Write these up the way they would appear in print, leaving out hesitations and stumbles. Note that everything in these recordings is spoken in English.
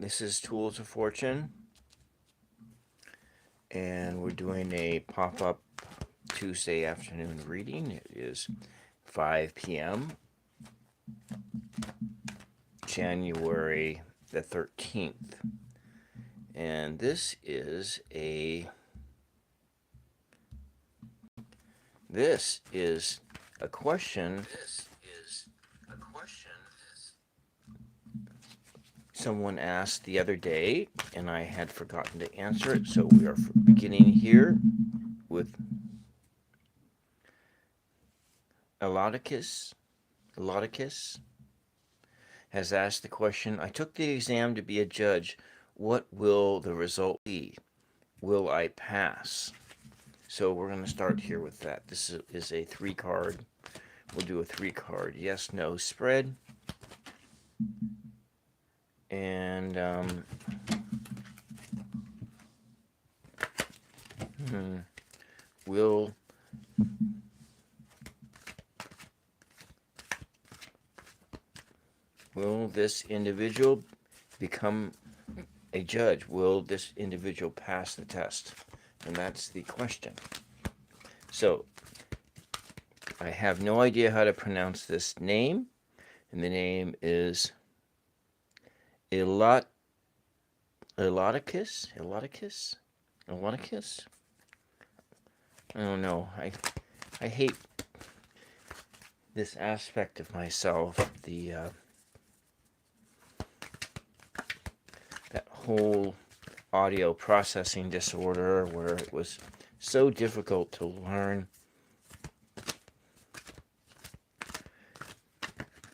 This is Tools of Fortune, and we're doing a pop-up Tuesday afternoon reading. It is 5 p.m. January the 13th. And this is a question someone asked the other day, and I had forgotten to answer it. So we are beginning here with Elodicus. Elodicus has asked the question, I took the exam to be a judge. What will the result be? Will I pass? So we're going to start here with that. This is a 3-card. We'll do a 3-card yes, no spread. And will this individual become a judge? Will this individual pass the test? And that's the question. So I have no idea how to pronounce this name, and the name is Elodicus. I don't know. I hate this aspect of myself. That whole audio processing disorder, where it was so difficult to learn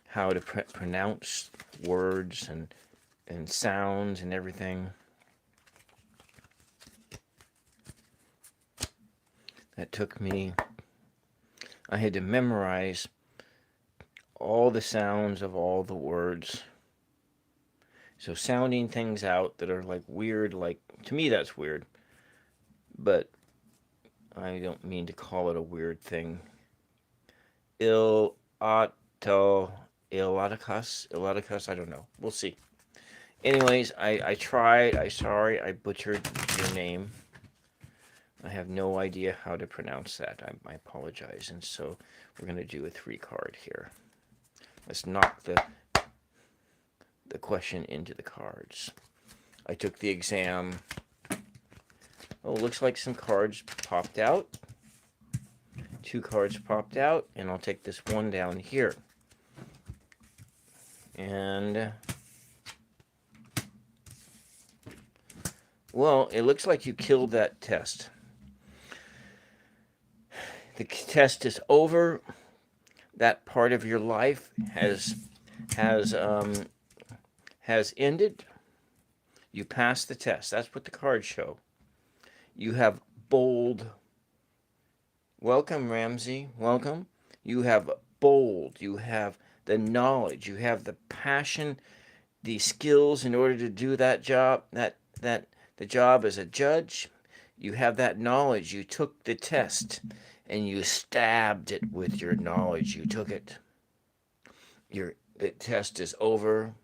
how to pronounce words and sounds and everything. That took me, I had to memorize all the sounds of all the words. So sounding things out that are like weird, like, to me that's weird, but I don't mean to call it a weird thing. Eloticus, I don't know. We'll see. Anyways, I tried. Sorry, I butchered your name. I have no idea how to pronounce that. I apologize. And so we're going to do a 3-card here. Let's knock the question into the cards. I took the exam. Oh, looks like some cards popped out. 2 cards popped out, and I'll take this one down here. And well, it looks like you killed that test. The test is over. That part of your life has ended. You passed the test. That's what the cards show. You have bold. Welcome, Ramsey. Welcome. You have bold. You have the knowledge. You have the passion, the skills in order to do that job. The job as a judge. You have that knowledge. You took the test and you stabbed it with your knowledge. You took it. The test is over.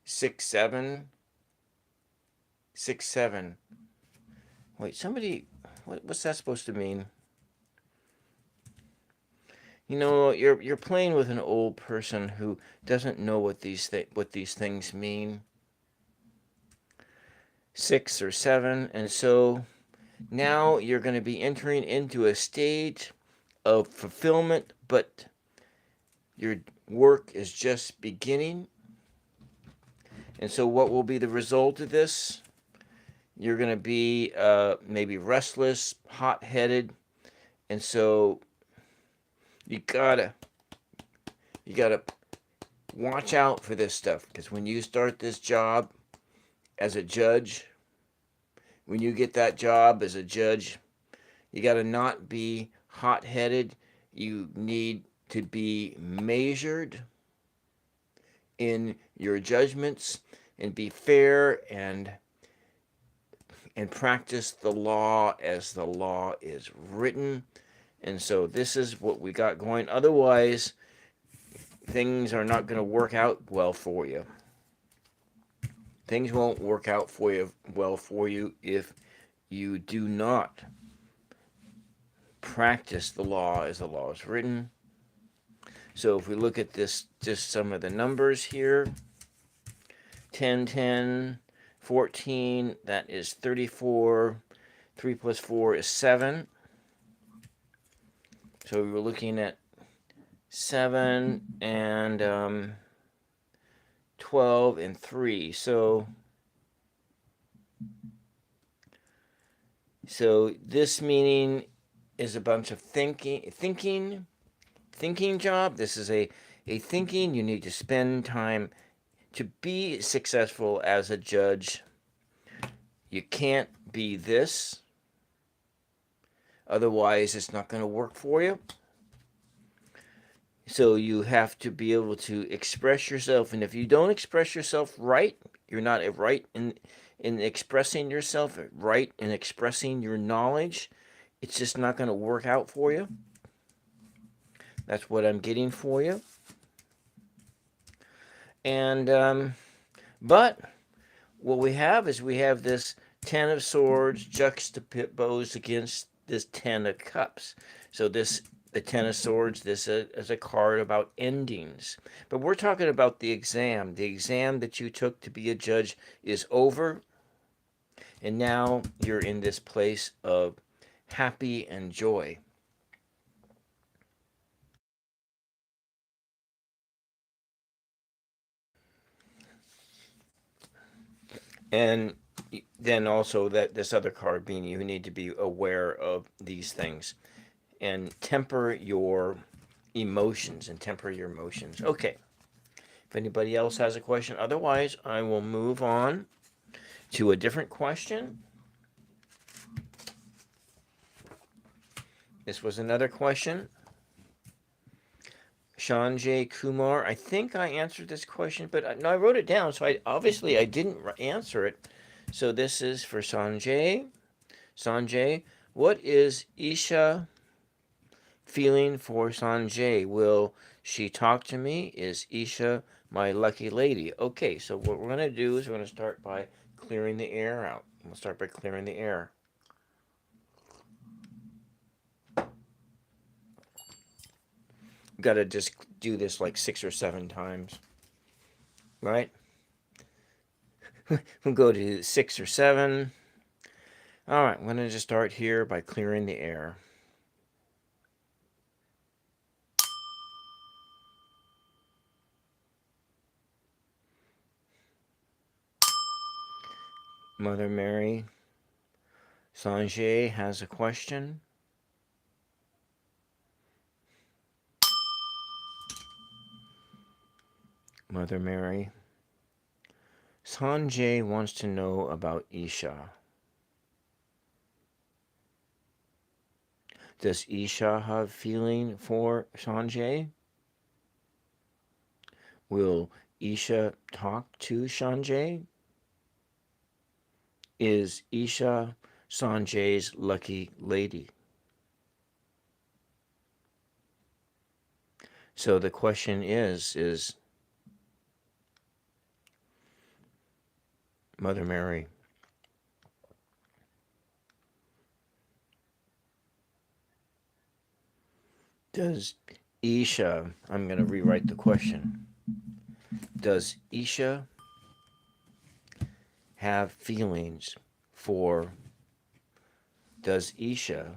6-7. 6-7. Wait, somebody. What's that supposed to mean? You know, you're playing with an old person who doesn't know what these things mean. 6 or 7, and so now you're going to be entering into a stage of fulfillment, but your work is just beginning. And so what will be the result of this? You're going to be maybe restless, hot-headed, and so you gotta watch out for this stuff, because when you start this job as a judge, when you get that job as a judge, you gotta not be hot-headed. You need to be measured in your judgments and be fair and practice the law as the law is written. And so this is what we got going. Otherwise, things are not going to work out well for you. Things won't work out well for you if you do not practice the law as the law is written. So if we look at this, just some of the numbers here, 10, 10, 14, that is 34. 3 plus 4 is 7. So we were looking at 7 and 12 and 3. So this meaning is a bunch of thinking job. This is a thinking. You need to spend time to be successful as a judge. You can't be this. Otherwise, it's not going to work for you. So you have to be able to express yourself. And if you don't express yourself right, you're not right in expressing yourself, right in expressing your knowledge, it's just not going to work out for you. That's what I'm getting for you. And but what we have is we have this 10 of swords juxtaposed against this 10 of cups. So the 10 of swords, this is a card about endings. But we're talking about the exam. The exam that you took to be a judge is over. And now you're in this place of happy and joy. And then also that this other card being you need to be aware of these things and temper your emotions Okay. If anybody else has a question, otherwise I will move on to a different question. This was another question. Sean J. Kumar. I think I answered this question, but no, I wrote it down, so I didn't answer it. So this is for Sanjay. Sanjay, what is Isha feeling for Sanjay? Will she talk to me? Is Isha my lucky lady? Okay, so what we're going to do is we're going to start by clearing the air out. We'll start by clearing the air. Got to just do this like 6 or 7 times, right? We'll go to 6 or 7. All right, I'm going to just start here by clearing the air. Mother Mary, Sanjay has a question. Mother Mary, Sanjay wants to know about Isha. Does Isha have feeling for Sanjay? Will Isha talk to Sanjay? Is Isha Sanjay's lucky lady? So the question is Mother Mary, does Isha, I'm going to rewrite the question. Does Isha have feelings for, does Isha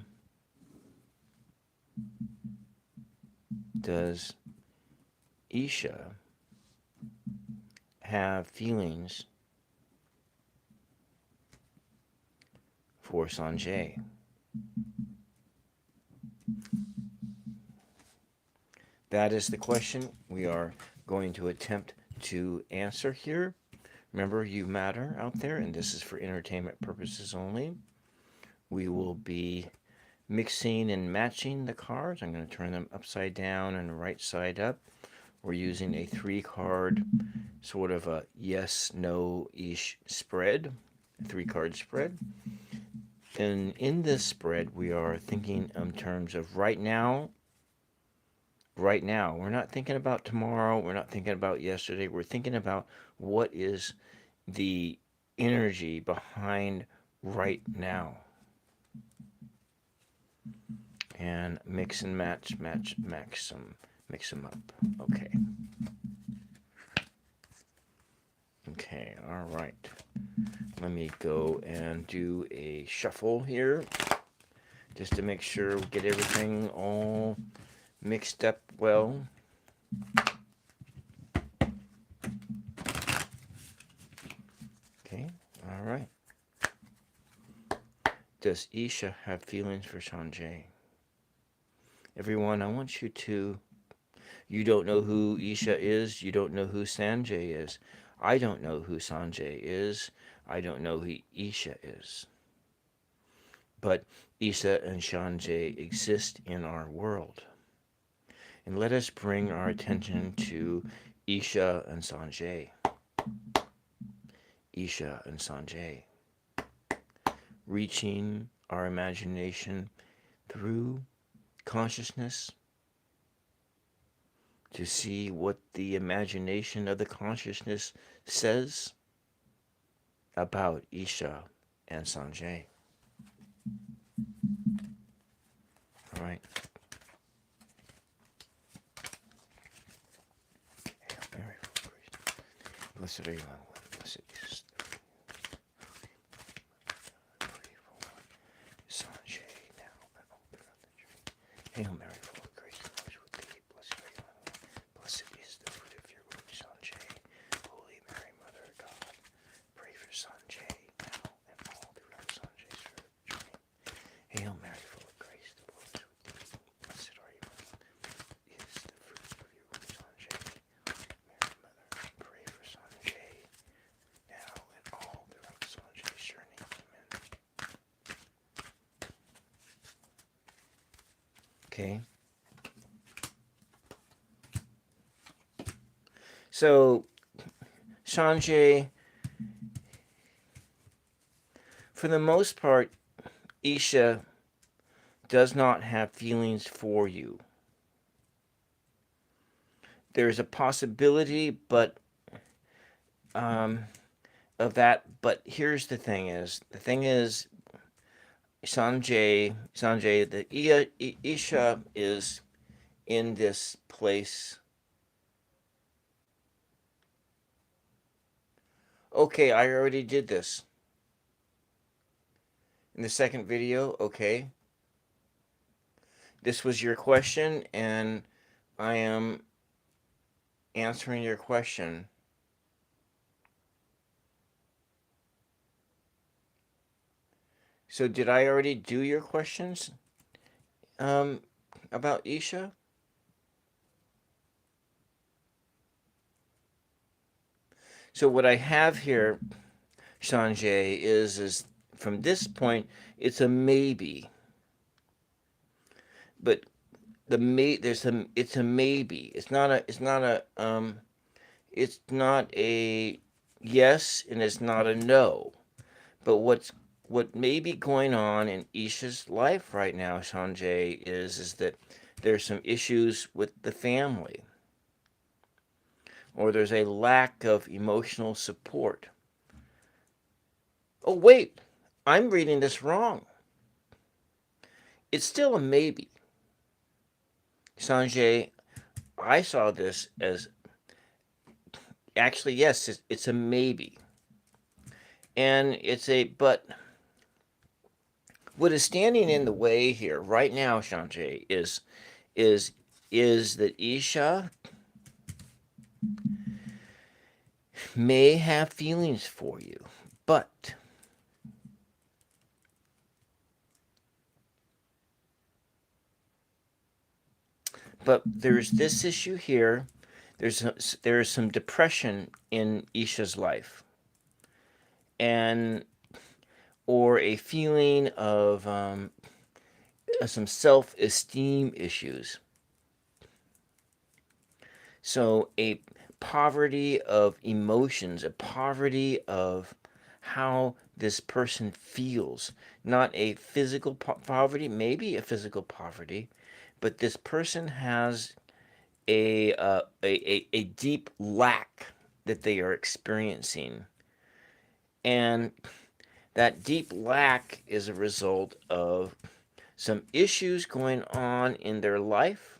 have feelings for Sanjay? That is the question we are going to attempt to answer here. Remember, you matter out there, and this is for entertainment purposes only. We will be mixing and matching the cards. I'm going to turn them upside down and right side up. We're using a 3-card sort of a yes, no-ish spread, 3-card spread. And in this spread, we are thinking in terms of right now, right now. We're not thinking about tomorrow. We're not thinking about yesterday. We're thinking about what is the energy behind right now. And mix and mix them up. Okay. Okay, all right. Let me go and do a shuffle here just to make sure we get everything all mixed up well. Okay, all right. Does Isha have feelings for Sanjay? Everyone, I want you to. You don't know who Isha is. You don't know who Sanjay is. I don't know who Sanjay is. I don't know who Isha is. But Isha and Sanjay exist in our world. And let us bring our attention to Isha and Sanjay. Isha and Sanjay. Reaching our imagination through consciousness to see what the imagination of the consciousness says about Isha and Sanjay. All right. Blessed are you, blessed is Sanjay now and all throughout the journey. Hail Mary, full of grace, the Lord is with thee. Blessed are you, blessed is the fruit of your womb, Sanjay. Holy Mary, Mother of God, pray for Sanjay now and all throughout Sanjay's journey. Hail Mary, full of grace, the Lord is with thee. Blessed are you, is the fruit of your womb, Sanjay. Mary, Mother, pray for Sanjay now and all throughout Sanjay's journey. Amen. Okay. So, Sanjay, for the most part, Isha does not have feelings for you. There's a possibility, but of that. But here's the thing: Sanjay, the Isha is in this place. Okay, I already did this in the second video. Okay, this was your question, and I am answering your question. So did I already do your questions about Isha? So what I have here, Sanjay, is from this point it's a maybe, but it's a maybe. It's not a yes and it's not a no. But what may be going on in Isha's life right now, Sanjay, is that there's some issues with the family, or there's a lack of emotional support. Oh wait, I'm reading this wrong. It's still a maybe. Sanjay, I saw this as actually, yes, it's a maybe. And it's a but. What is standing in the way here right now, Sanjay, is that Isha may have feelings for you, but there's this issue here. There is some depression in Isha's life, and or a feeling of some self-esteem issues. So a poverty of emotions, a poverty of how this person feels, not a physical poverty, maybe a physical poverty, but this person has a deep lack that they are experiencing. And that deep lack is a result of some issues going on in their life.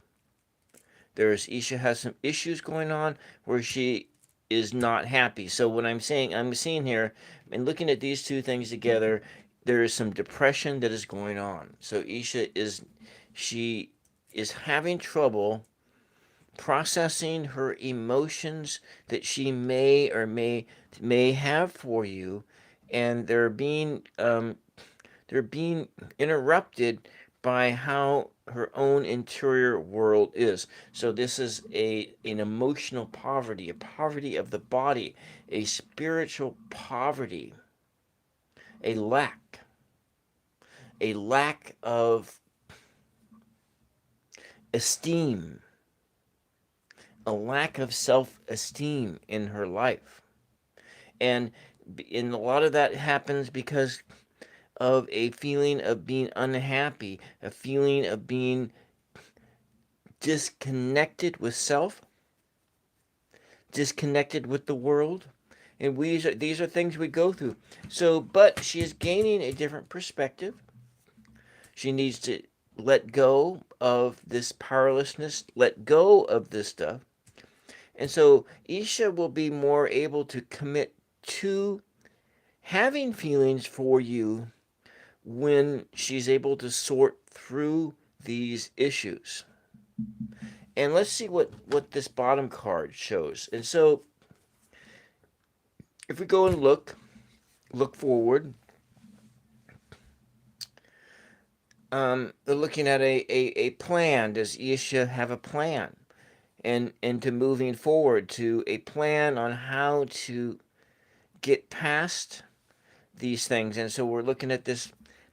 Isha has some issues going on where she is not happy. So what I'm seeing here and looking at these two things together, there is some depression that is going on. So she is having trouble processing her emotions that she may have for you, and they're being interrupted by how her own interior world is. So this is an emotional poverty, a poverty of the body, a spiritual poverty, a lack, a lack of esteem, a lack of self-esteem in her life. And a lot of that happens because of a feeling of being unhappy, a feeling of being disconnected with self, disconnected with the world. And these are things we go through. So, but she is gaining a different perspective. She needs to let go of this powerlessness, let go of this stuff. And so Isha will be more able to commit to having feelings for you when she's able to sort through these issues. And let's see what this bottom card shows. And so if we go and look forward, they're looking at a plan. Does Isha have a plan? And to moving forward to a plan on how to get past these things. And so we're looking at this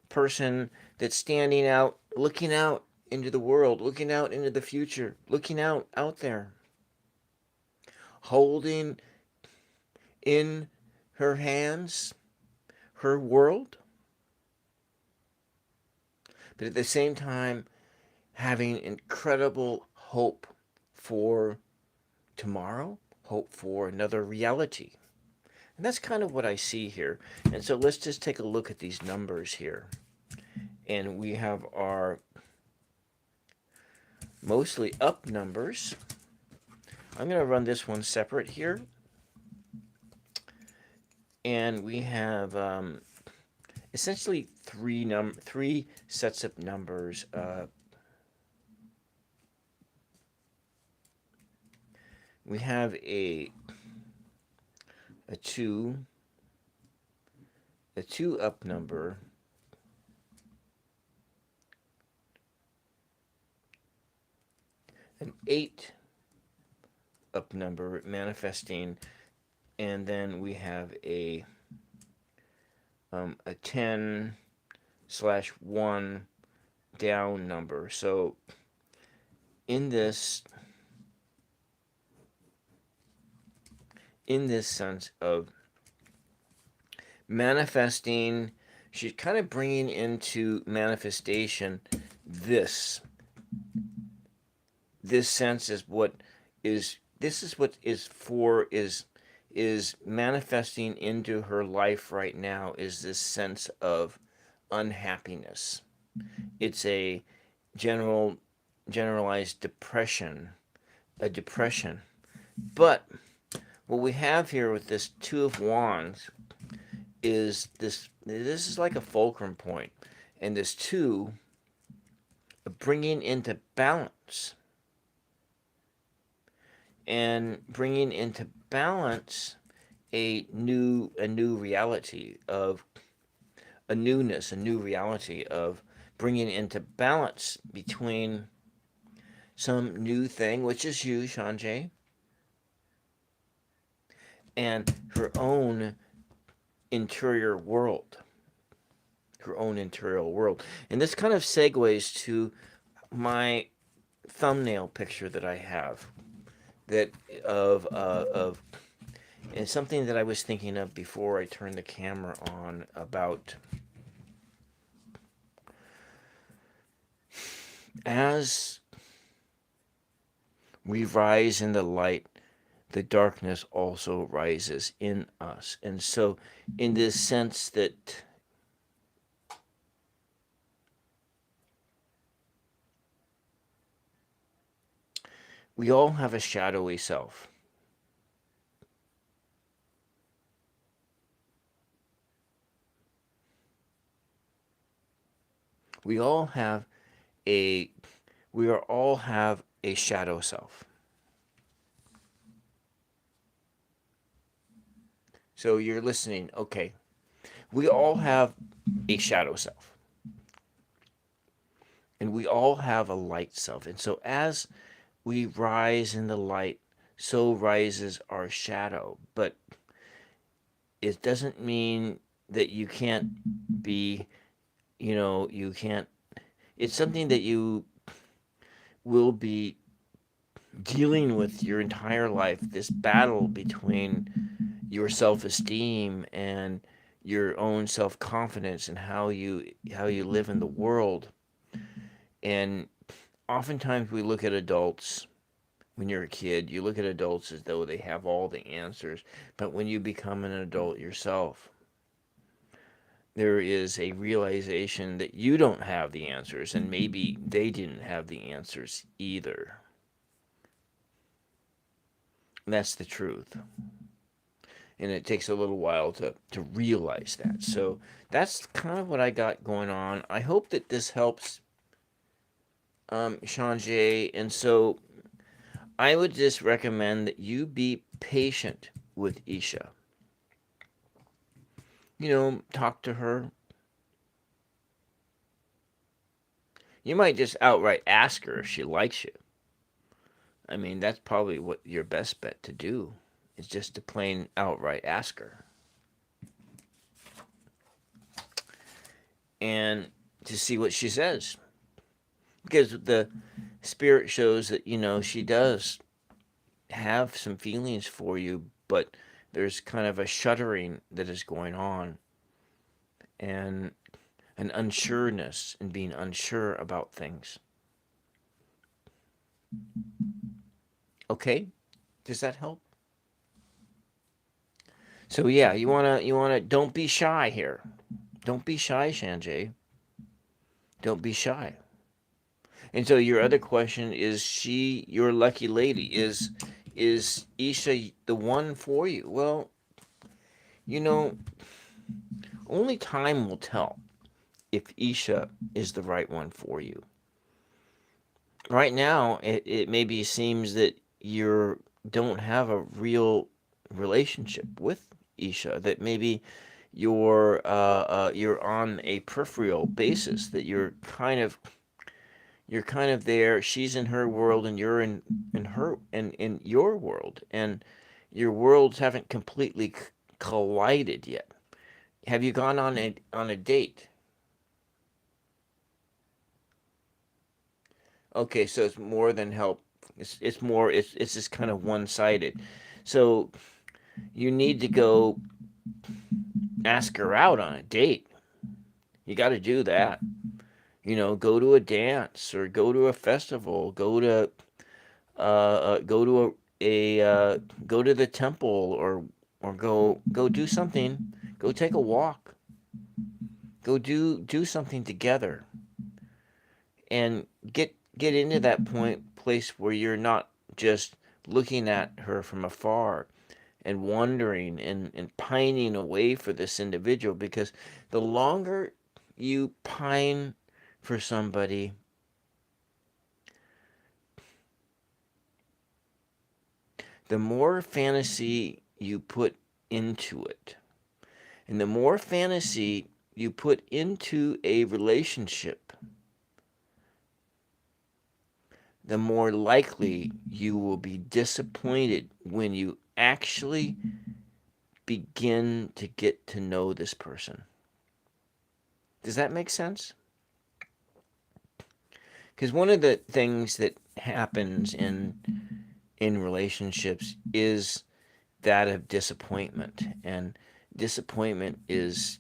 person that's standing out, looking out into the world, looking out into the future, looking out there, holding in her hands her world, but at the same time having incredible hope for tomorrow, hope for another reality. And that's kind of what I see here. And so let's just take a look at these numbers here. And we have our mostly up numbers. I'm going to run this one separate here. And we have essentially three sets of numbers. We have a two up number, an 8 up number manifesting, and then we have a 10/1 down number. So in this sense of manifesting, she's kind of bringing into manifestation this sense is what is manifesting into her life right now, is this sense of unhappiness. It's a generalized depression, a depression. But what we have here with this Two of Wands is this is like a fulcrum point, and this two bringing into balance, a new reality of a newness, a new reality of bringing into balance between some new thing, which is you, Sanjay, and her own interior world. Her own interior world. And this kind of segues to my thumbnail picture that I have, that of and something that I was thinking of before I turned the camera on, about as we rise in the light, the darkness also rises in us. And so, in this sense that we all have a shadowy self. We all have a we are all have a shadow self. So you're listening, okay. We all have a shadow self. And we all have a light self. And so as we rise in the light, so rises our shadow. But it doesn't mean that you can't be, you can't. It's something that you will be dealing with your entire life, this battle between your self-esteem and your own self-confidence and how you live in the world. And oftentimes we look at adults, when you're a kid, you look at adults as though they have all the answers. But when you become an adult yourself, there is a realization that you don't have the answers, and maybe they didn't have the answers either. And that's the truth. And it takes a little while to realize that. So that's kind of what I got going on. I hope that this helps, Sanjay. And so I would just recommend that you be patient with Isha. Talk to her. You might just outright ask her if she likes you. I mean, that's probably what your best bet to do is just to plain outright ask her. And to see what she says. Because the spirit shows that, she does have some feelings for you, but there's kind of a shuddering that is going on and an unsureness and being unsure about things. Okay? Does that help? So yeah, you wanna don't be shy here. Don't be shy, Sanjay. Don't be shy. And so your other question is she your lucky lady? Is Isha the one for you? Well, you know, only time will tell if Isha is the right one for you. Right now, it maybe seems that you don't have a real relationship with Isha. That maybe you're on a peripheral basis. That you're kind of there. She's in her world, and you're in your world, and your worlds haven't completely collided yet. Have you gone on a date? Okay, so it's more than help. It's just kind of one sided. So you need to go ask her out on a date. You got to do that. Go to a dance or go to a festival. Go to go to the temple or go do something. Go take a walk. Go do something together and get into that place where you're not just looking at her from afar and wondering and pining away for this individual, because the longer you pine for somebody, the more fantasy you put into it. And the more fantasy you put into a relationship, the more likely you will be disappointed when you actually begin to get to know this person. Does that make sense? Because one of the things that happens in relationships is that of disappointment, and disappointment is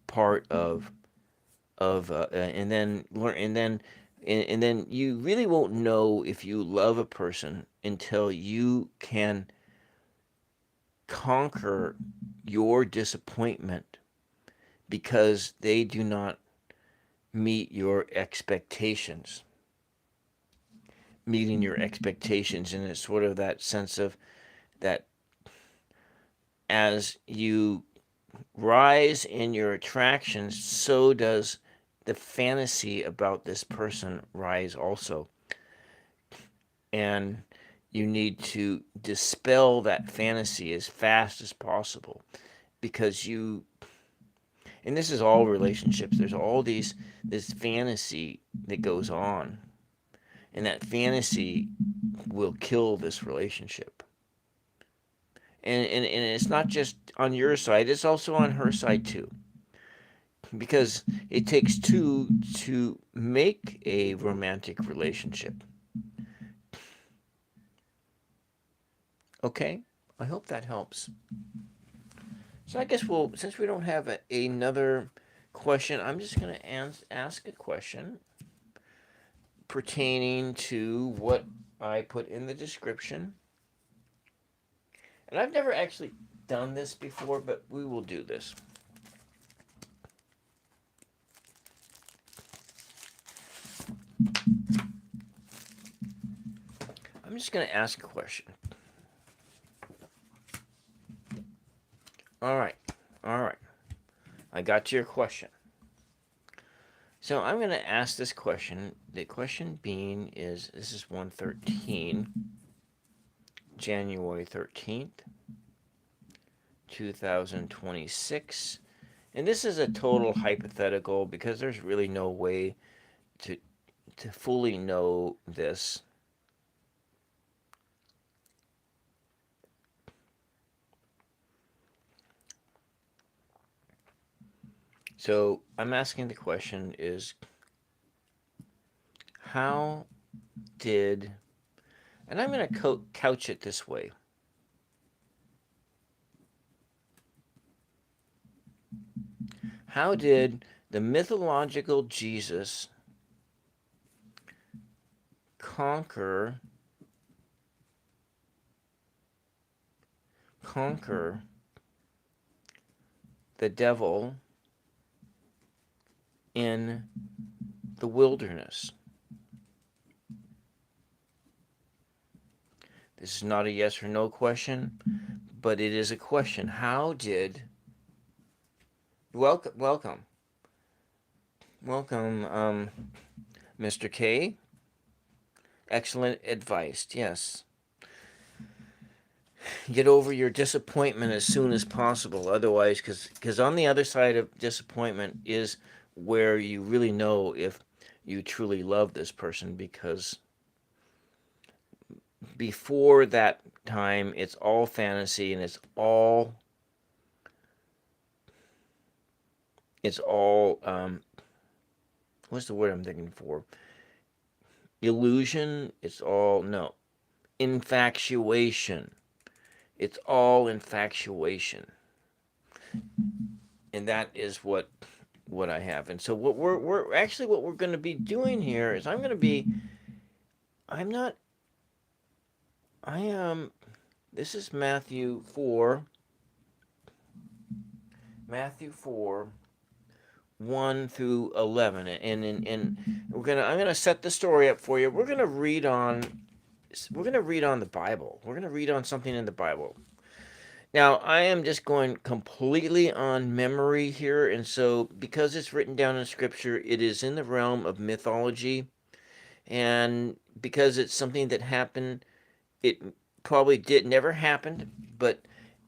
part of and then And then you really won't know if you love a person until you can conquer your disappointment because they do not meet your expectations. Meeting your expectations, and it's sort of that sense of that as you rise in your attractions, so does the fantasy about this person rise also. And you need to dispel that fantasy as fast as possible because you, and this is all relationships, there's all this fantasy that goes on, and that fantasy will kill this relationship. And it's not just on your side, it's also on her side too, because it takes two to make a romantic relationship. Okay, I hope that helps. So I guess since we don't have another question, I'm just going to ask a question pertaining to what I put in the description. And I've never actually done this before, but we will do this. I'm just going to ask a question. All right. All right. I got to your question. So I'm going to ask this question. The question being is, this is 113, January 13th, 2026. And this is a total hypothetical because there's really no way to fully know this. So I'm asking the question is, how did, and I'm going to couch it this way. How did the mythological Jesus conquer the devil in the wilderness? This is not a yes or no question, but it is a question. How did welcome Mr. K? Excellent advice. Yes. Get over your disappointment as soon as possible. Otherwise, because on the other side of disappointment is where you really know if you truly love this person, because before that time, it's all fantasy and it's all what's the word I'm thinking for? Illusion. It's all, no, infatuation. It's all infatuation, and that is what I have. And so we're actually what we're going to be doing here is I'm not I am this is Matthew 4 1 through 11, and I'm gonna set the story up for you. We're gonna read on the Bible. We're gonna read on something in the Bible. Now, I am just going completely on memory here, and so because it's written down in Scripture, it is in the realm of mythology, and because it's something that happened, it probably did never happened, but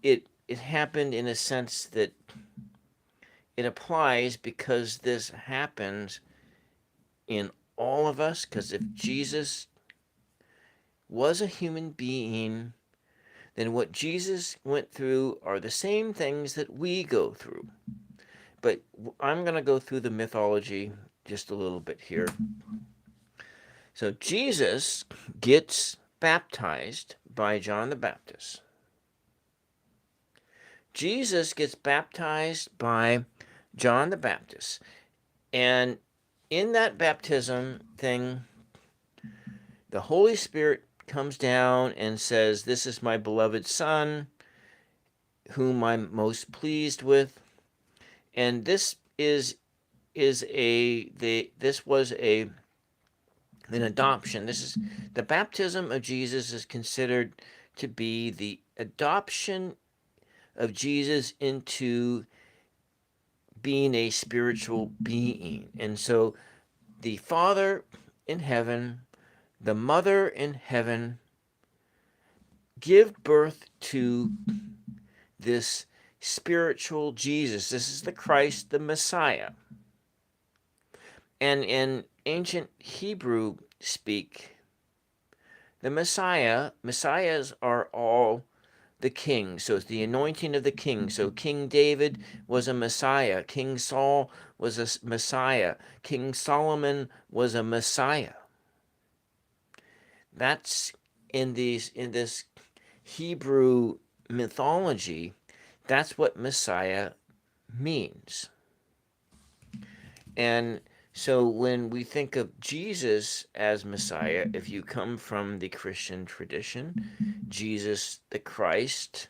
it happened in a sense that it applies because this happens in all of us. Because if Jesus was a human being, then what Jesus went through are the same things that we go through. But I'm going to go through the mythology just a little bit here. So Jesus gets baptized by John the Baptist. Jesus gets baptized by John the Baptist. And in that baptism thing, the Holy Spirit comes down and says, "This is my beloved Son, whom I'm most pleased with." And this was a an adoption. This is the baptism of Jesus is considered to be the adoption of Jesus into being a spiritual being. And so the Father in heaven, the Mother in heaven give birth to this spiritual Jesus. This is the Christ, the Messiah. And in ancient Hebrew speak, the Messiahs are all the king. So it's the anointing of the king. So King David was a Messiah. King Saul was a Messiah. King Solomon was a Messiah. That's in this Hebrew mythology. That's what Messiah means. And so when we think of Jesus as Messiah, if you come from the Christian tradition, Jesus the Christ,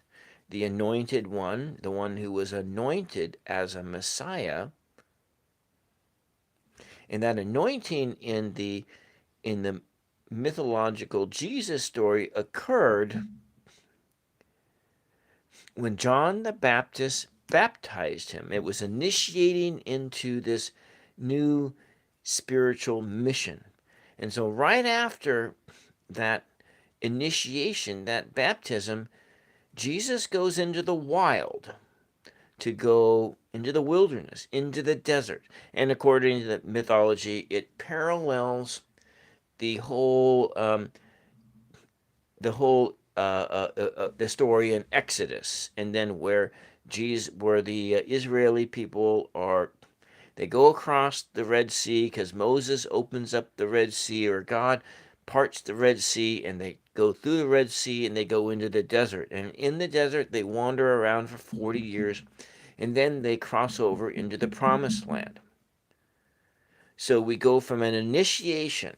the anointed one, the one who was anointed as a Messiah, and that anointing in the mythological Jesus story occurred when John the Baptist baptized him. It was initiating into this new spiritual mission. And so, right after that initiation, that baptism, Jesus goes into the wild to go into the wilderness, into the desert. And according to the mythology, it parallels the whole the story in Exodus, and then where the Israeli people are, they go across the Red Sea because Moses opens up the Red Sea, or God parts the Red Sea, and they go through the Red Sea and they go into the desert. And in the desert, they wander around for 40 years, and then they cross over into the Promised Land. So we go from an initiation.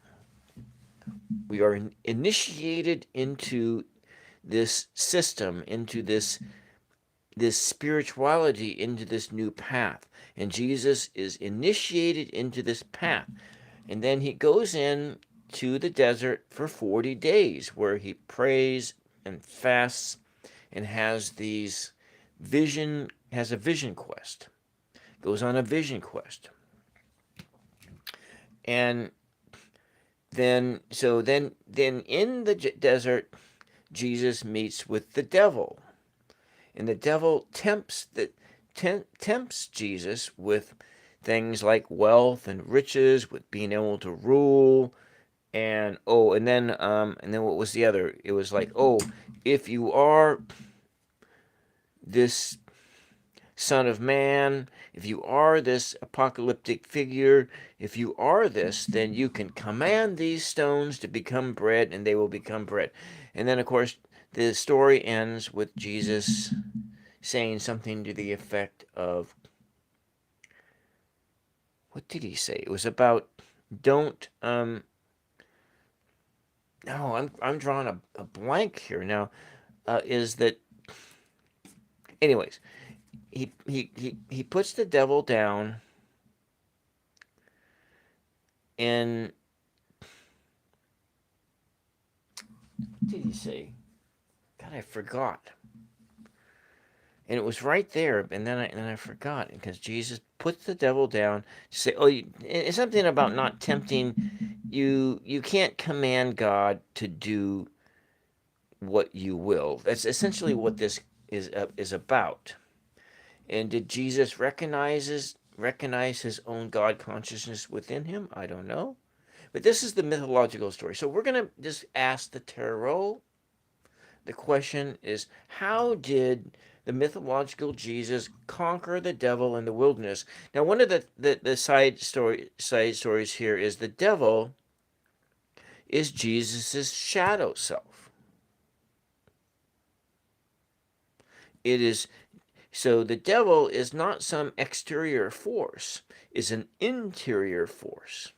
We are initiated into this system, into this spirituality, into this new path. And Jesus is initiated into this path. And then he goes in to the desert for 40 days where he prays and fasts and has a vision quest. Goes on a vision quest. And then in the desert, Jesus meets with the devil. And the devil tempts Jesus with things like wealth and riches, with being able to rule, and then what was the other? It was like, oh, if you are this Son of Man, if you are this apocalyptic figure, if you are this, then you can command these stones to become bread, and they will become bread. And then, of course, the story ends with Jesus saying something to the effect of, what did he say? It was about don't no, I'm drawing a blank here now. Is that, anyways? He puts the devil down, and what did he say? God, I forgot. And it was right there, and then I forgot, because Jesus puts the devil down to say, "Oh, it's something about not tempting you. You can't command God to do what you will." That's essentially what this is about. And did Jesus recognize his own God consciousness within him? I don't know. But this is the mythological story. So we're going to just ask the tarot. The question is, how did the mythological Jesus conquer the devil in the wilderness? Now, one of the side stories here is the devil is Jesus's shadow self. It is So the devil is not some exterior force, is an interior force.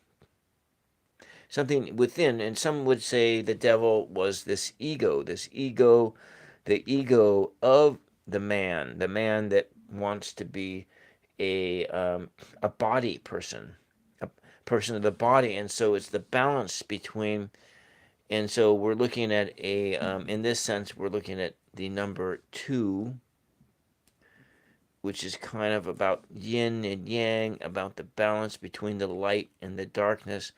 Something within, and some would say the devil was this ego, the ego of the man that wants to be a body person, a person of the body, and so it's the balance between. And so we're looking at in this sense, we're looking at the number two, which is kind of about yin and yang, about the balance between the light and the darkness.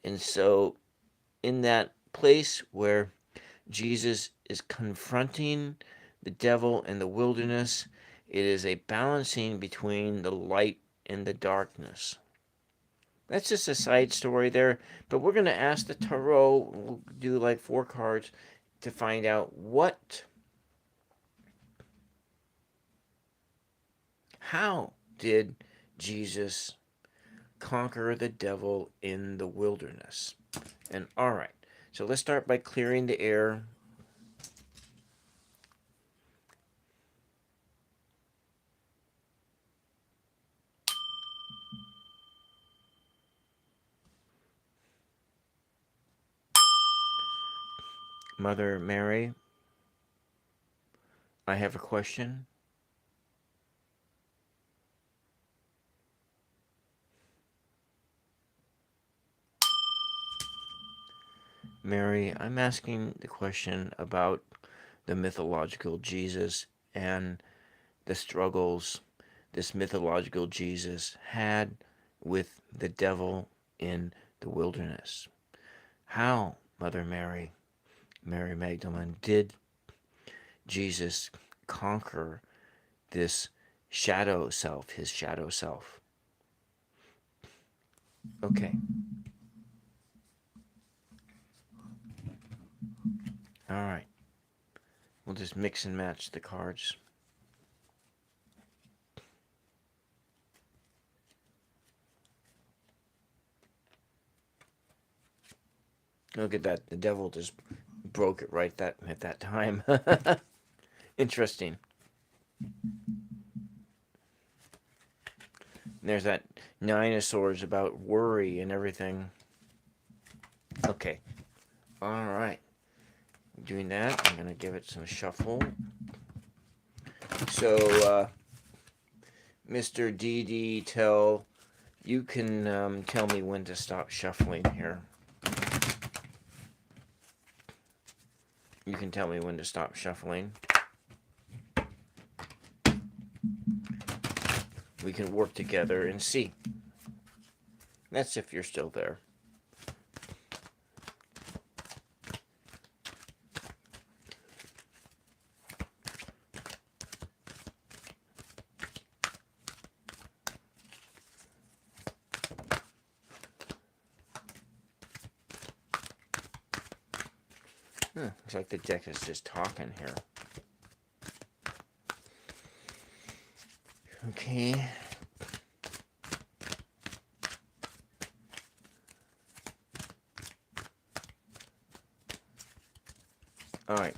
And so, in that place where Jesus is confronting the devil in the wilderness, it is a balancing between the light and the darkness. That's just a side story there, but we're going to ask the tarot. We'll do like 4 cards to find out how did Jesus conquer the devil in the wilderness? And all right, so let's start by clearing the air. Mother Mary, I have a question. Mary, I'm asking the question about the mythological Jesus and the struggles this mythological Jesus had with the devil in the wilderness. How, Mother Mary, Mary Magdalene, did Jesus conquer this shadow self, his shadow self? Okay. All right. We'll just mix and match the cards. Look at that. The devil just broke it right at that time. Interesting. There's that 9 of Swords about worry and everything. Okay. All right. Doing that, I'm going to give it some shuffle. So, Mr. DD, you can tell me when to stop shuffling here. You can tell me when to stop shuffling. We can work together and see. That's if you're still there. Looks like the deck is just talking here. Okay. Alright.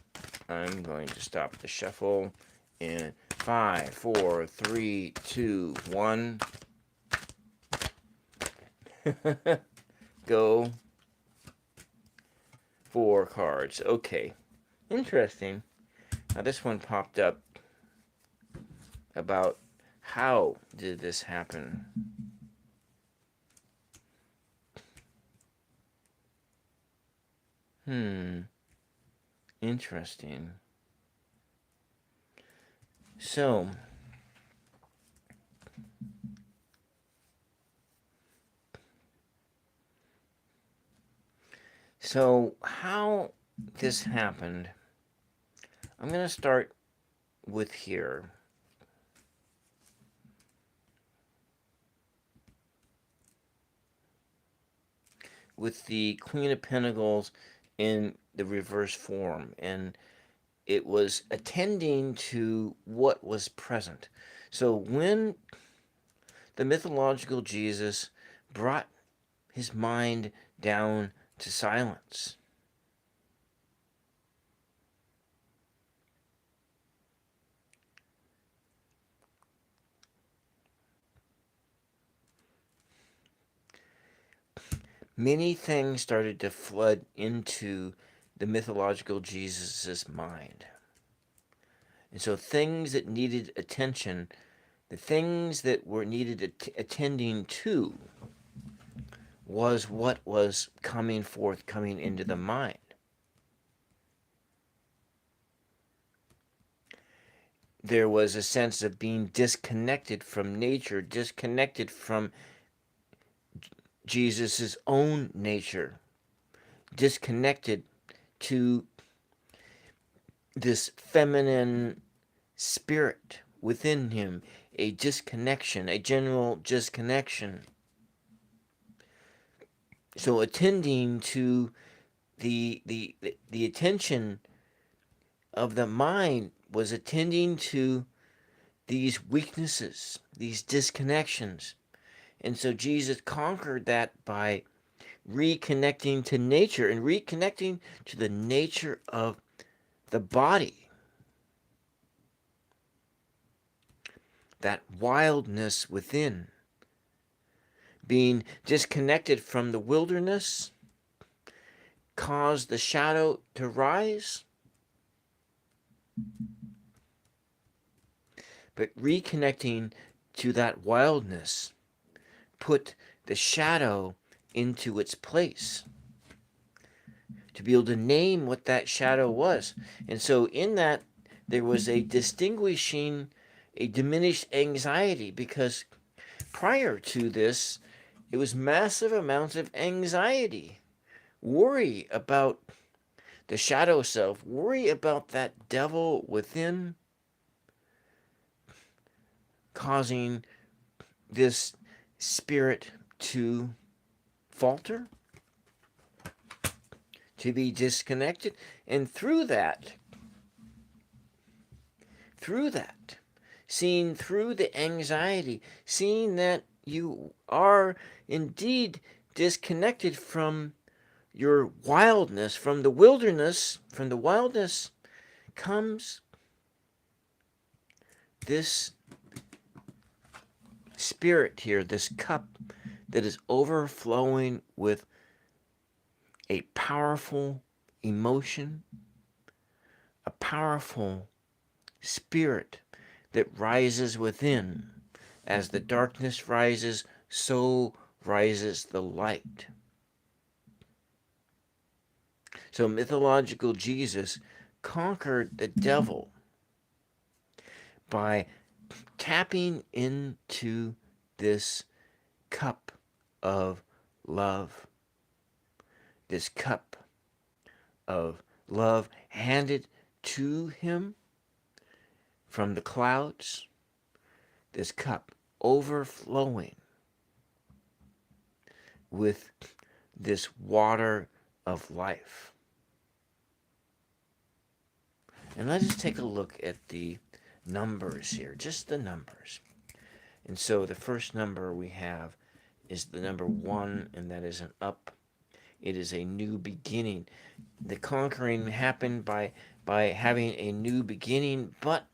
I'm going to stop the shuffle in 5, 4, 3, 2, 1. Go. 4 cards. Okay. Interesting. Now this one popped up about how did this happen? Interesting. So, how this happened, I'm going to start with here. With the Queen of Pentacles in the reverse form, and it was attending to what was present. So when the mythological Jesus brought his mind down to silence, many things started to flood into the mythological Jesus's mind. And so things that needed attention, the things that were needed attending to, was what was coming into the mind. There was a sense of being disconnected from nature, disconnected from Jesus' own nature, disconnected to this feminine spirit within him, a disconnection, a general disconnection. So attending to the attention of the mind was attending to these weaknesses, these disconnections. And so Jesus conquered that by reconnecting to nature and reconnecting to the nature of the body. That wildness within. Being disconnected from the wilderness caused the shadow to rise. But reconnecting to that wildness put the shadow into its place, to be able to name what that shadow was. And so in that, there was a distinguishing, a diminished anxiety, because prior to this, it was massive amounts of anxiety, worry about the shadow self, worry about that devil within, causing this spirit to falter, to be disconnected. And through that, seeing through the anxiety, seeing that you are indeed disconnected from your wildness, from the wilderness, from the wildness comes this spirit here, this cup that is overflowing with a powerful emotion, a powerful spirit that rises within. As the darkness rises, so rises the light. So mythological Jesus conquered the devil by tapping into this cup of love. This cup of love handed to him from the clouds. This cup overflowing with this water of life. And let us take a look at the numbers here, just the numbers. And so the first number we have is the number 1, and that is an up. It is a new beginning. The conquering happened by having a new beginning, but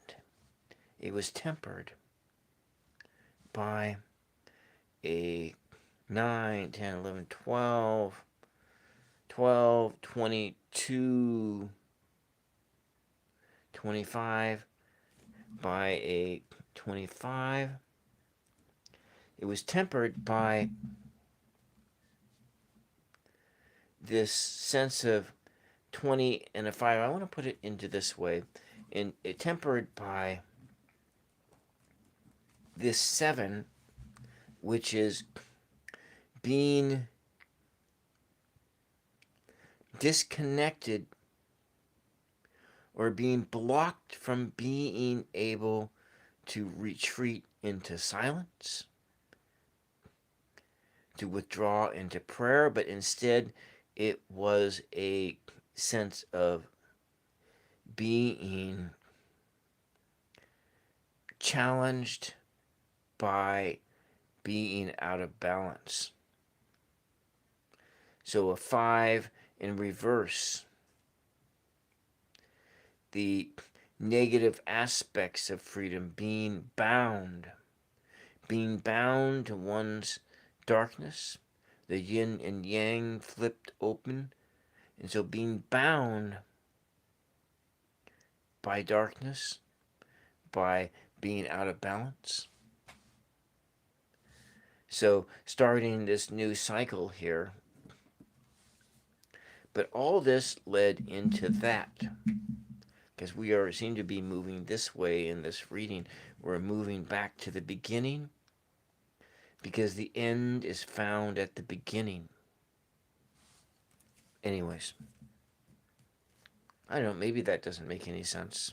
it was tempered by a 9, 10, 11, 12, 12, 22, 25, by a 25. It was tempered by this sense of 20 and a 5. I want to put it into this way. And it tempered by this 7, which is being disconnected or being blocked from being able to retreat into silence, to withdraw into prayer, but instead it was a sense of being challenged by being out of balance. So a 5 in reverse. The negative aspects of freedom, being bound to one's darkness, The yin and yang flipped open. And so being bound by darkness, by being out of balance. So starting this new cycle here. But all this led into that. Because seem to be moving this way in this reading. We're moving back to the beginning. Because the end is found at the beginning. Anyways. I don't know, maybe that doesn't make any sense.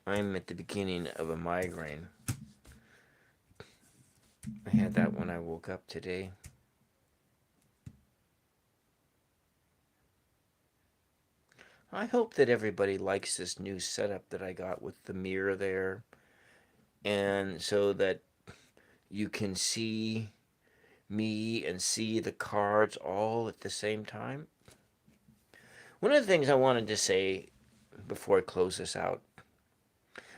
I'm at the beginning of a migraine. I had that when I woke up today. I hope that everybody likes this new setup that I got with the mirror there. And so that you can see me and see the cards all at the same time. One of the things I wanted to say before I close this out,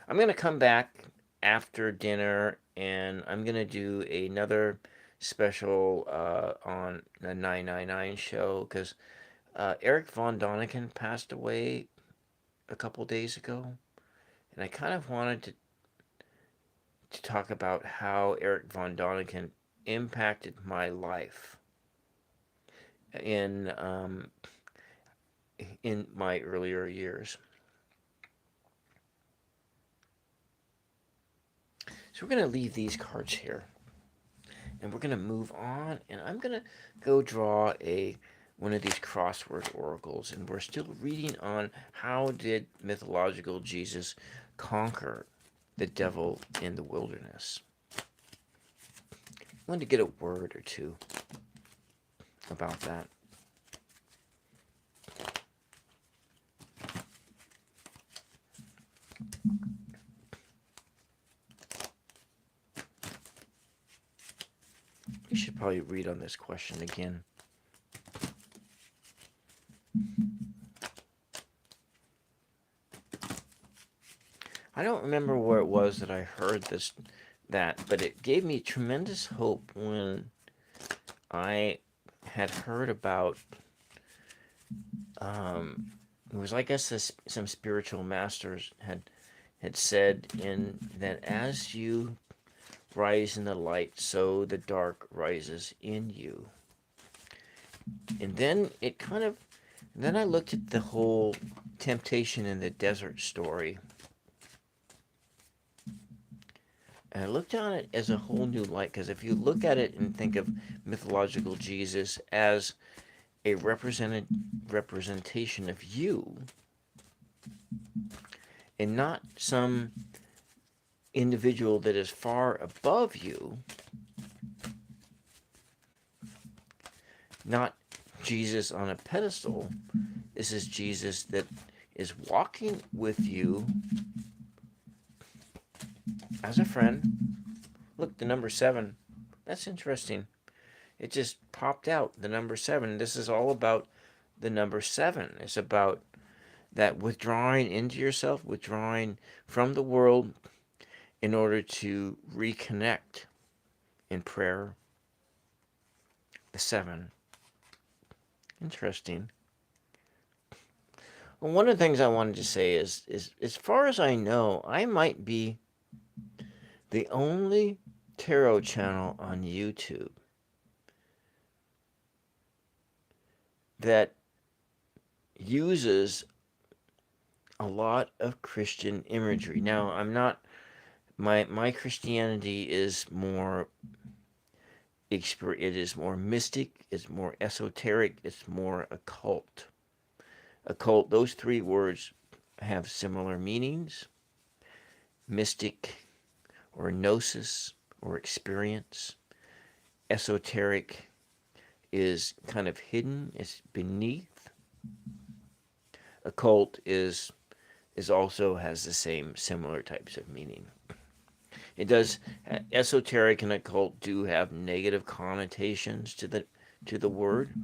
I'm going to come back after dinner and I'm going to do another special on the 999 show because Eric Von Doniken passed away a couple days ago. And I kind of wanted to talk about how Eric Von Doniken impacted my life in my earlier years. So we're going to leave these cards here. And we're going to move on. And I'm going to go draw one of these crossword oracles. And we're still reading on how did mythological Jesus conquer the devil in the wilderness. I wanted to get a word or two about that. You should probably read on this question again. I don't remember where it was that I heard that, but it gave me tremendous hope when I had heard about, it was, I guess, some spiritual masters had said that as you rise in the light, so the dark rises in you. And then then I looked at the whole temptation in the desert story. And I looked on it as a whole new light, because if you look at it and think of mythological Jesus as a representation of you, and not some individual that is far above you, not Jesus on a pedestal, this is Jesus that is walking with you as a friend. Look, the number 7. That's interesting. It just popped out, the number 7. This is all about the number 7. It's about that withdrawing into yourself, withdrawing from the world in order to reconnect in prayer. The 7. Interesting. Well, one of the things I wanted to say is as far as I know, I might be the only tarot channel on YouTube that uses a lot of Christian imagery. Now, I'm not, my Christianity is more, it is more mystic, it's more esoteric, it's more occult. Occult, those 3 words have similar meanings. Mystic, or gnosis, or experience. Esoteric is kind of hidden, it's beneath. Occult is also has the same similar types of meaning. It does, esoteric and occult do have negative connotations to the word.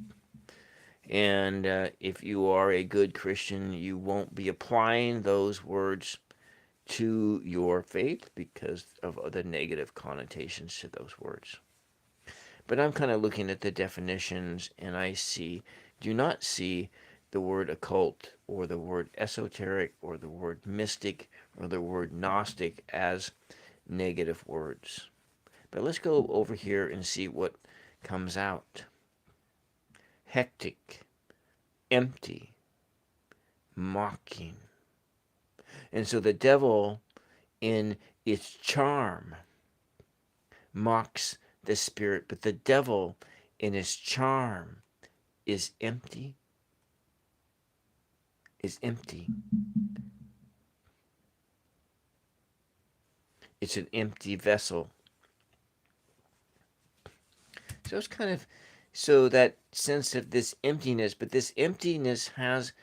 And if you are a good Christian, you won't be applying those words to your faith because of the negative connotations to those words. But I'm kind of looking at the definitions and do not see the word occult or the word esoteric or the word mystic or the word gnostic as negative words. But let's go over here and see what comes out. Hectic, empty, mocking. And so the devil, in its charm, mocks the spirit, but the devil, in his charm, is empty. Is empty. It's an empty vessel. So it's kind of that sense of this emptiness, but this emptiness has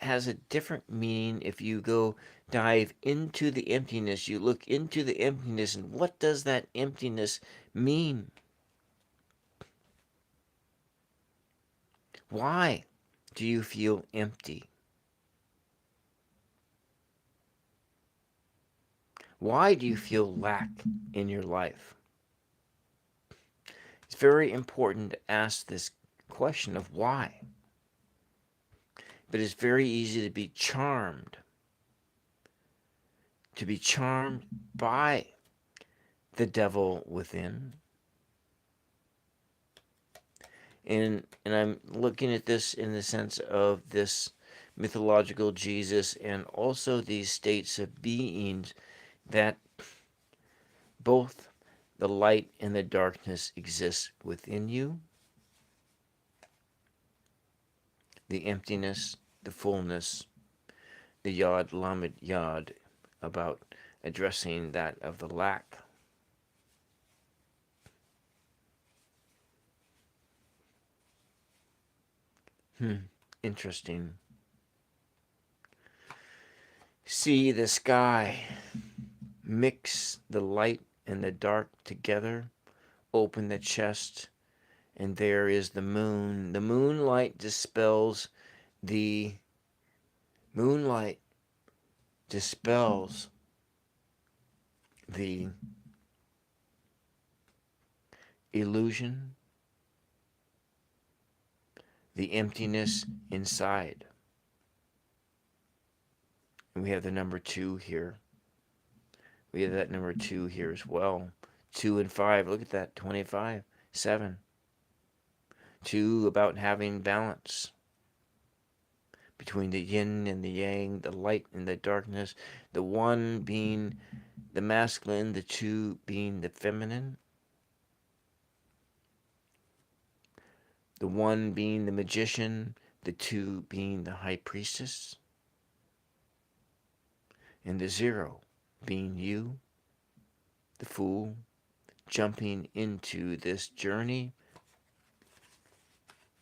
a different meaning if you go dive into the emptiness. You look into the emptiness, and what does that emptiness mean? Why do you feel empty? Why do you feel lack in your life? It's very important to ask this question of why. But it's very easy to be charmed by the devil within. And I'm looking at this in the sense of this mythological Jesus and also these states of beings that both the light and the darkness exist within you. The emptiness, the fullness, the Yod Lamed Yod, about addressing that of the lack. Interesting. See the sky, mix the light and the dark together, open the chest, and there is the moon. The moonlight dispels the illusion, the emptiness inside. And we have the number 2 here. We have that number 2 here as well. 2 and 5, look at that, 25, 7. 2 about having balance between the yin and the yang, the light and the darkness, the 1 being the masculine, the 2 being the feminine, the 1 being the magician, the 2 being the high priestess, and the 0 being you, the fool, jumping into this journey.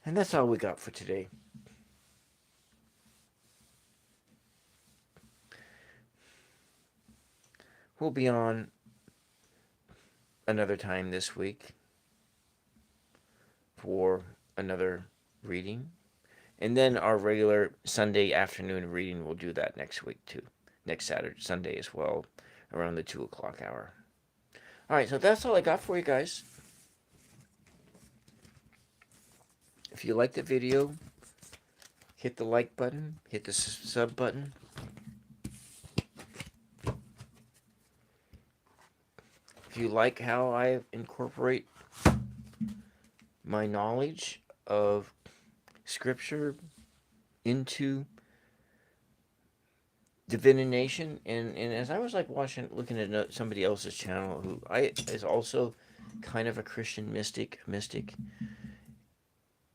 And that's all we got for today. We'll be on another time this week for another reading. And then our regular Sunday afternoon reading, we'll do that next week too. Next Saturday, Sunday as well, around the 2 o'clock hour. All right, so that's all I got for you guys. If you like the video, hit the like button, hit the sub button. If you like how I incorporate my knowledge of Scripture into divination, and as I was like looking at somebody else's channel who is also kind of a Christian mystic,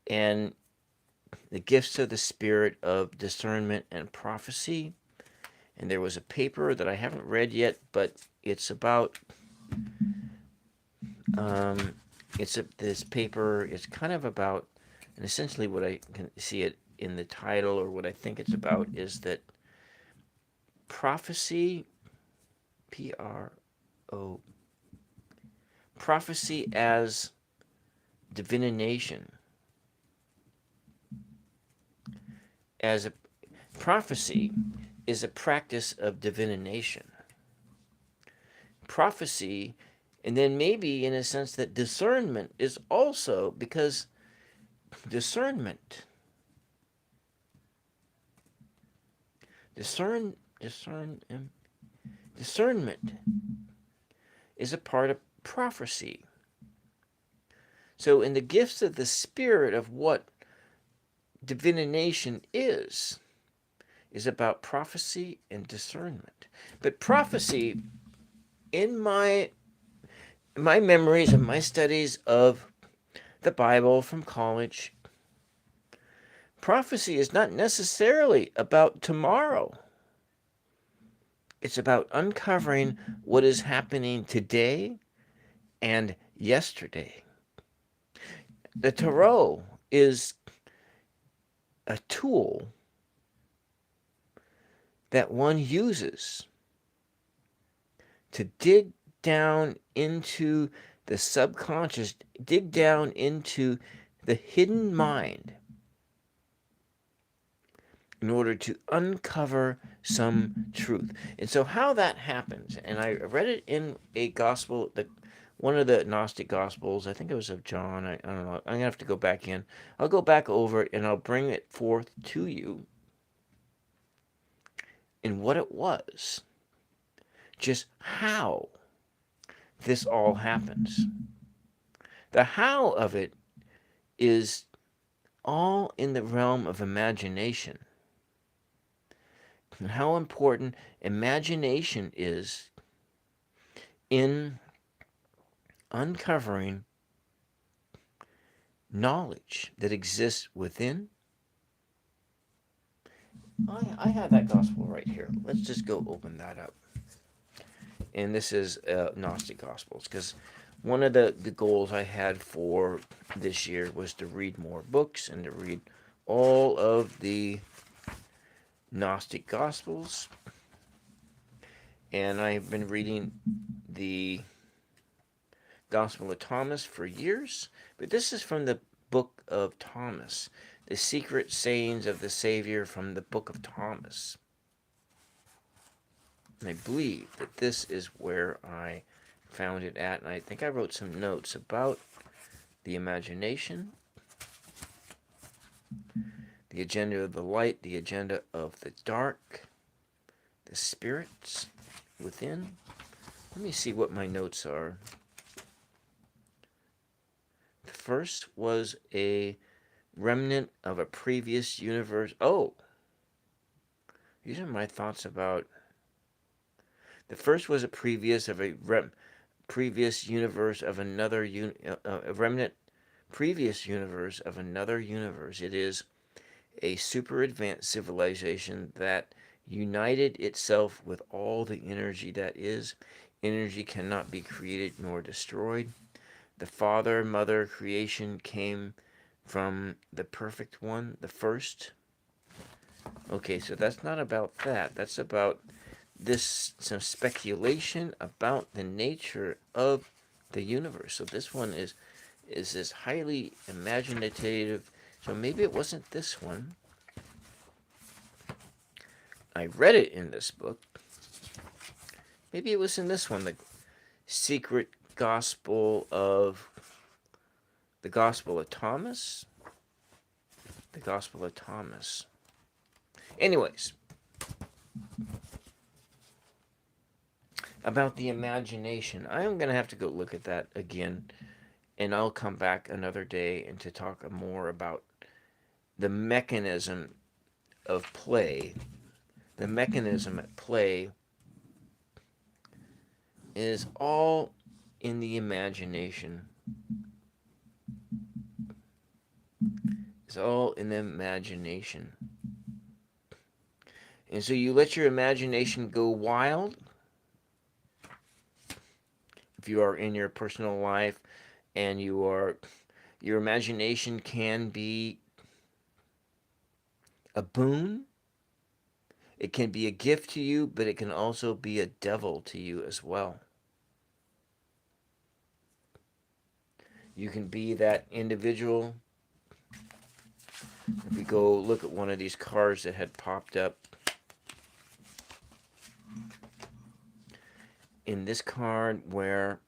and the gifts of the spirit of discernment and prophecy. And there was a paper that I haven't read yet, but it's about this paper. It's kind of about, and essentially what I can see it in the title, or what I think it's about, is that prophecy, P-R-O, prophecy as divination, prophecy is a practice of divination. prophecy, and then maybe in a sense that discernment is also, because discernment, discern, discern, discernment is a part of prophecy. So, in the gifts of the Spirit of what divination is about prophecy and discernment. But prophecy, in my memories and my studies of the Bible from college, prophecy is not necessarily about tomorrow. It's about uncovering what is happening today and yesterday. The tarot is a tool that one uses to dig down into the subconscious, dig down into the hidden mind in order to uncover some truth. And so how that happens, and I read it in a gospel, one of the Gnostic Gospels, I think it was of John, I don't know, I'm going to have to go back in. I'll go back over it and I'll bring it forth to you in what it was, just how this all happens. The how of it is all in the realm of imagination. And how important imagination is in uncovering knowledge that exists within. I have that gospel right here. Let's just go open that up. And this is Gnostic Gospels, because one of the goals I had for this year was to read more books and to read all of the Gnostic Gospels. And I've been reading the Gospel of Thomas for years, but this is from the book of Thomas, the secret sayings of the Savior from the book of Thomas. And I believe that this is where I found it at, and I think I wrote some notes about the imagination, the agenda of the light, the agenda of the dark, the spirits within. Let me see what my notes are. The first was a remnant of a previous universe. Oh, these are my thoughts about. The first was a previous universe of another a remnant previous universe of another universe. It is a super advanced civilization that united itself with all the energy that is. Energy cannot be created nor destroyed. The Father, Mother, creation came from the perfect one, the first. Okay, so that's not about that. That's about some speculation about the nature of the universe. So this one is this highly imaginative. So maybe it wasn't this one. I read it in this book. Maybe it was in this one, the secret gospel of the Gospel of Thomas. The Gospel of Thomas. Anyways, about the imagination. I'm going to have to go look at that again, and I'll come back another day and to talk more about the mechanism of play. The mechanism at play is all in the imagination. It's all in the imagination. And so you let your imagination go wild. If you are in your personal life and your imagination can be a boon. It can be a gift to you, but it can also be a devil to you as well. You can be that individual. If we go look at one of these cards that had popped up, in this card where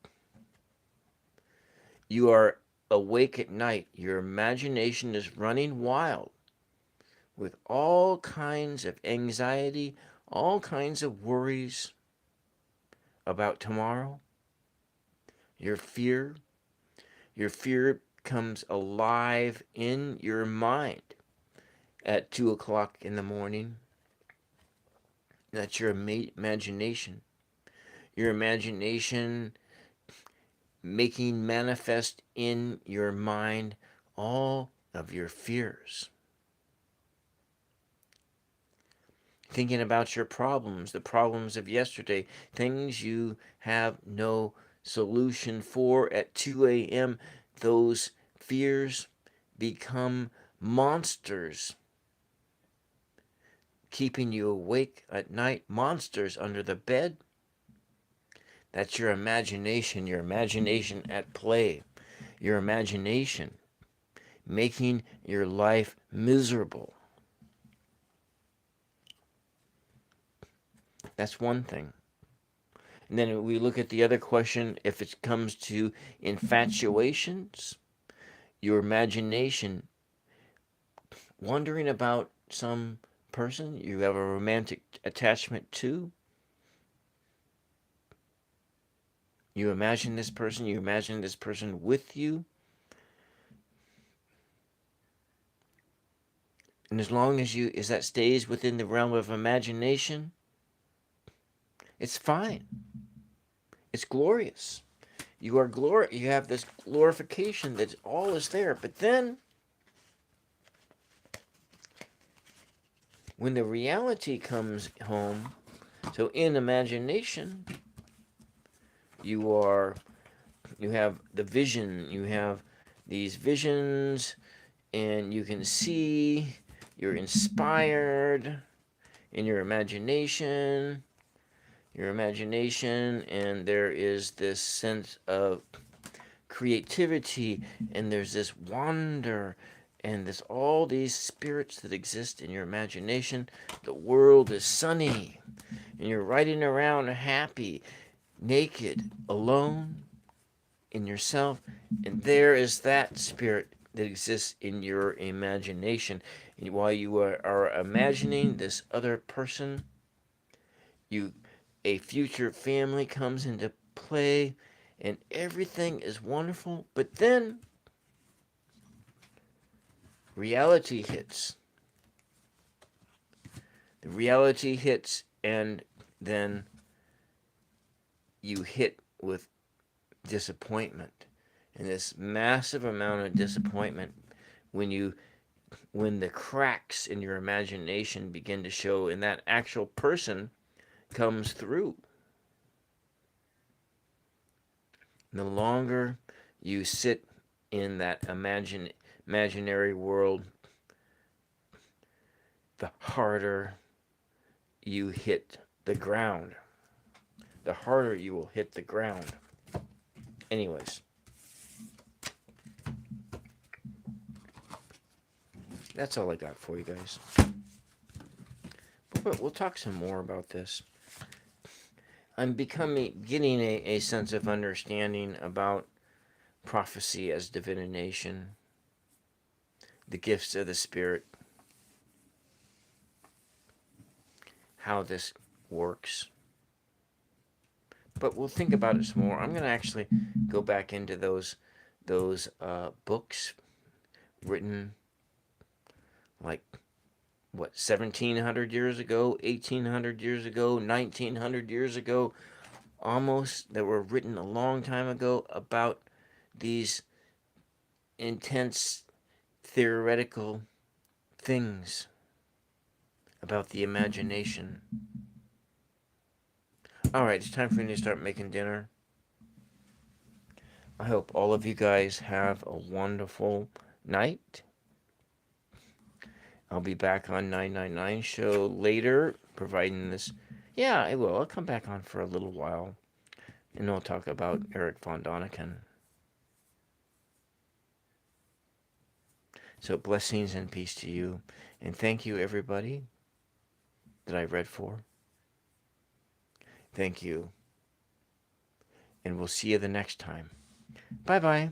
you are awake at night. Your imagination is running wild with all kinds of anxiety, all kinds of worries about tomorrow. Your fear, your fear comes alive in your mind at 2 o'clock in the morning. That's your imagination. Your imagination making manifest in your mind all of your fears. Thinking about your problems, the problems of yesterday, things you have no solution for at 2 a.m., those fears become monsters, keeping you awake at night, monsters under the bed. That's your imagination at play, your imagination making your life miserable. That's one thing. And then we look at the other question if it comes to infatuations, your imagination wondering about some person you have a romantic attachment to. You imagine this person with you. And as long as that stays within the realm of imagination, it's fine. It's glorious. You have this glorification that all is there. But then when the reality comes home, so in imagination, you have the vision, you have these visions, and you can see, you're inspired in your imagination, and there is this sense of creativity, and there's this wonder, and there's all these spirits that exist in your imagination. The world is sunny, and you're riding around happy, naked, alone in yourself, and there is that spirit that exists in your imagination. And while you are imagining this other person, you a future family comes into play, and everything is wonderful. But then reality hits. The reality hits, and then you hit with disappointment, and this massive amount of disappointment when the cracks in your imagination begin to show, and that actual person comes through. The longer you sit in that imaginary world, the harder you hit the ground. The harder you will hit the ground. Anyways, that's all I got for you guys. But we'll talk some more about this. I'm getting a sense of understanding about prophecy as divination, the gifts of the Spirit, how this works. But we'll think about it some more. I'm going to actually go back into those books written like 1700 years ago, 1800 years ago, 1900 years ago, almost, that were written a long time ago about these intense theoretical things about the imagination. All right, it's time for me to start making dinner. I hope all of you guys have a wonderful night. I'll be back on 999 show later, providing this. Yeah, I will. I'll come back on for a little while, and we'll talk about Eric von Däniken. So blessings and peace to you, and thank you, everybody, that I read for. Thank you. and we'll see you the next time. Bye bye.